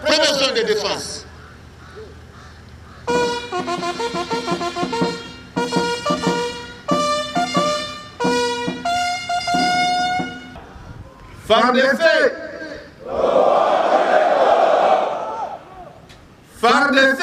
Première zone de défense. FARDC. FARDC.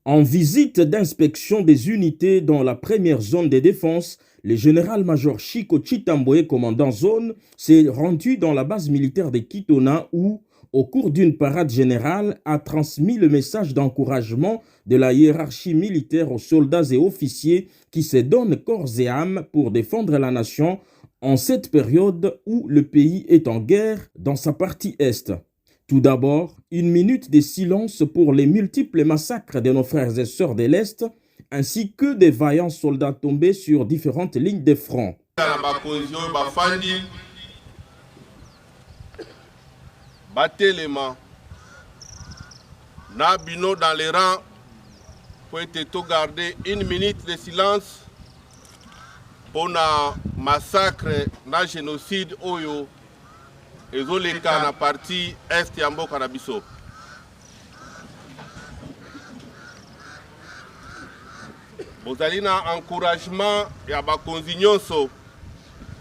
En visite d'inspection des unités dans la première zone de défense, le général-major Chico Chitambwe, commandant zone, s'est rendu dans la base militaire de Kitona où, au cours d'une parade générale, a transmis le message d'encouragement de la hiérarchie militaire aux soldats et officiers qui se donnent corps et âme pour défendre la nation en cette période où le pays est en guerre dans sa partie est. Tout d'abord, une minute de silence pour les multiples massacres de nos frères et sœurs de l'Est, ainsi que des vaillants soldats tombés sur différentes lignes de front. Batelema, Nabino dans les rangs, pour être garder une minute de silence pour le massacre, le génocide Oyo. Et les cas na partie est ya mboka na biso. Bozali na encouragement ya bakonzi nyonso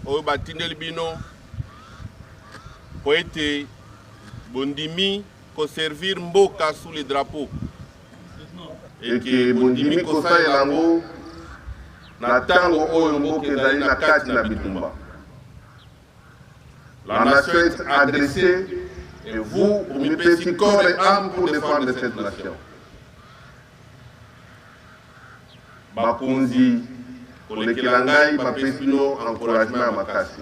oyo batindeli bino po ete bondimi ko servir mboka sous le drapeau. Et que bondimi ko salela yango na tango oyo mboka ezali na kati na bitumba. La nation est adressée et vous me payez corps et âme pour défendre cette nation. Bakonzi, Olekelangai, Bapesino, encouragement à Makasi.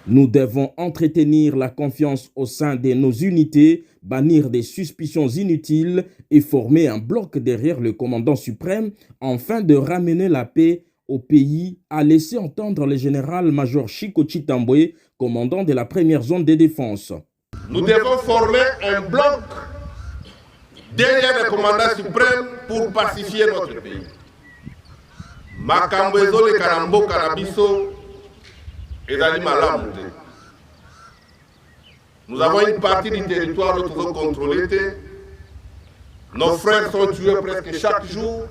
Nous devons entretenir la confiance au sein de nos unités, bannir des suspicions inutiles et former un bloc derrière le commandant suprême afin de ramener la paix au pays, a laissé entendre le général-major Chico Chitambwe, commandant de la première zone de défense. Nous devons former un bloc derrière le commandant suprême pour pacifier notre pays. Makambo ezole karambo karabiso ezali malamu te. Nous avons une partie du territoire que nous devons contrôler. Nos frères sont tués presque chaque jour.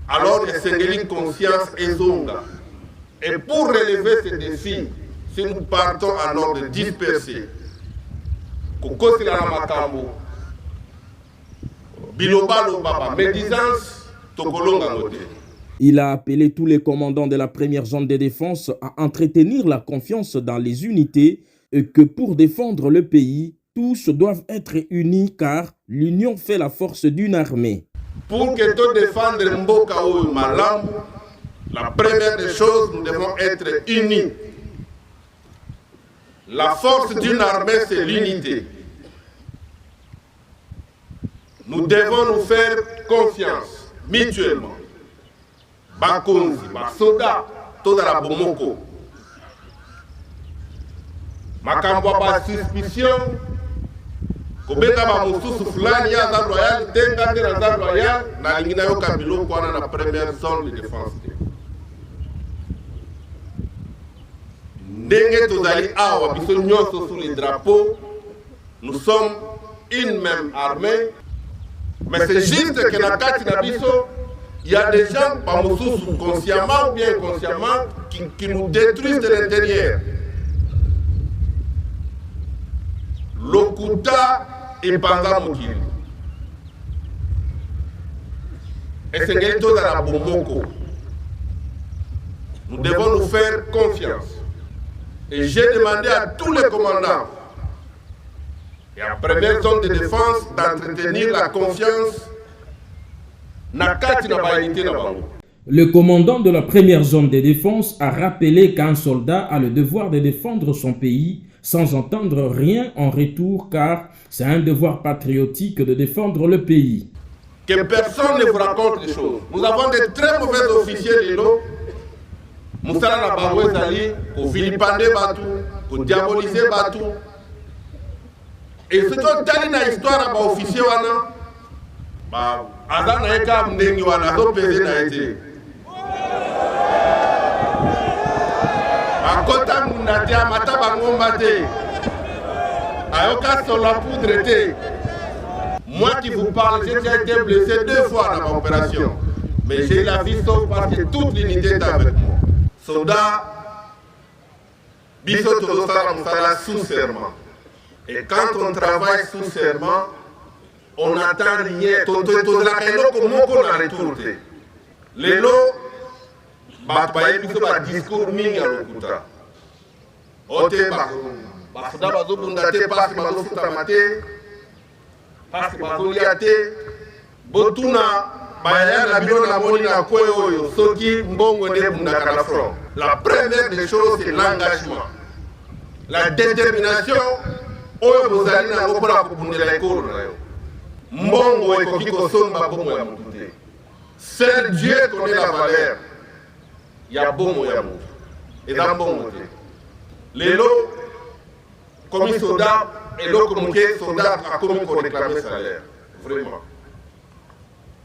Alors, il y a une conscience et zonga. Et pour relever ces défis, si nous partons en ordre dispersé, Kokosi la Makambo, Bilobalo Baba, médisance, Tokolonga Ngote. Il a appelé tous les commandants de la première zone de défense à entretenir la confiance dans les unités et que pour défendre le pays, tous doivent être unis car l'union fait la force d'une armée. Pour que tout défendre Mboka ou Malam, la première des choses, nous devons être unis. La force d'une armée, c'est l'unité. Nous devons nous faire confiance mutuellement. Bakonzi, Basoda, toda la Bomoko. Makambo ba suspicion. Kobeka ba mususu fulani ya za royal tenga tena za royal na lingina yo kabilo kwa na première zone de défense. Ndenge tozali awa biso nyonso sous les drapeaux, nous sommes une même armée, mais c'est juste que na kati na biso il y a des gens pas mususu consciemment ou bien inconsciemment qui nous détruisent de l'intérieur. Lokuta et Panga Mokili. Et c'est dans la Bomoko. Nous devons nous faire confiance. Et j'ai demandé à tous les commandants et à la première zone de défense d'entretenir la confiance. Le commandant de la première zone de défense a rappelé qu'un soldat a le devoir de défendre son pays sans entendre rien en retour car c'est un devoir patriotique de défendre le pays. Que personne ne vous raconte les choses. Nous avons de très mauvais officiers de l'eau. Moussala na Bangwe Zali, pour vilipender Batou, pour diaboliser Batou. Et ce que tu as dans l'histoire à officier wana, Aza na eka mnengi wana zo peze na ete. Akota bunda te amata bangomba te ayoka sur la poudre te. Moi qui vous parle, j'ai déjà été blessé 2 fois dans l'opération. Mais j'ai la vie sauve parce que toute l'unité est avec moi. Soldat, biso tozosala mosala sous serment. Et quand on travaille sous serment, on n'attend rien. Tozalaka eloko moko na retour te. Lelo, bato bayebi biso ba discours mingi ya lokuta. Ote basoda bazobunda te pasi bazofutama te. Pasi bazolia te. Botuna baya na bino na moni na kwe oyo soki mbongo nde bundaka na front. La première des choses c'est l'engagement. La détermination oyo bozali nango mpona kobundela ekolo na yo. Mbongo ekoki kosomba bongo ya mutu te. Seul Dieu connaît la valeur ya bongo ya mutu. Eza mbongo te. Lelo komi soda eloko moke soda akomi koréclame salaire. Vraiment.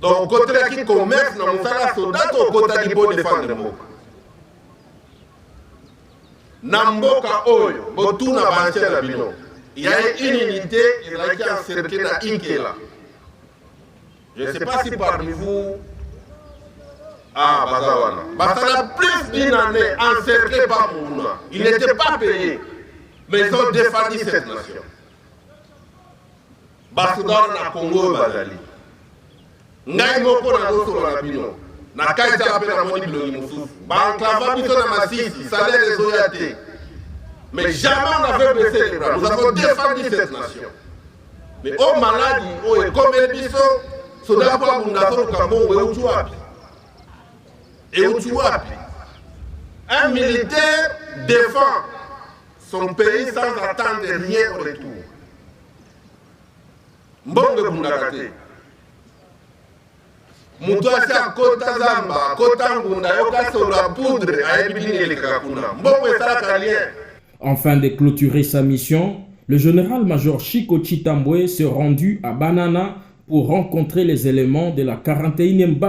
Donc côté qui commerce na mosala soda to kotaki po défendre mboka. Na mboka oyo botuna banche na bino. Il y a une unité qui est encerclée dans Inkela. Je ne sais pas si parmi vous... Ah, Bazawana. Basala plus d'une année encerclé par Mouna. Ils n'étaient pas payés. Mais ils ont défendu cette nation. Basudar na Congo Bazali. Ngai moko na doso na bino. Na kaita ape na moni bilongi mususu. Banklava biso na masisi. Salaire des oyate. Mais jamais on n'avait baissé les bras. Nous avons défendu cette nation. Mais aux maladies, aux économistes, cela pour nous avons un militaire défend son pays sans attendre rien au retour. Mbongo Bundakate. Moutoasi à Kota Zamba, Kota Ngunda, Yoka sur la poudre, à Ebini et les Kakuna. Mbongo est ça carrière. Afin de clôturer sa mission, le général-major Chico Chitambwe s'est rendu à Banana pour rencontrer les éléments de la 41e base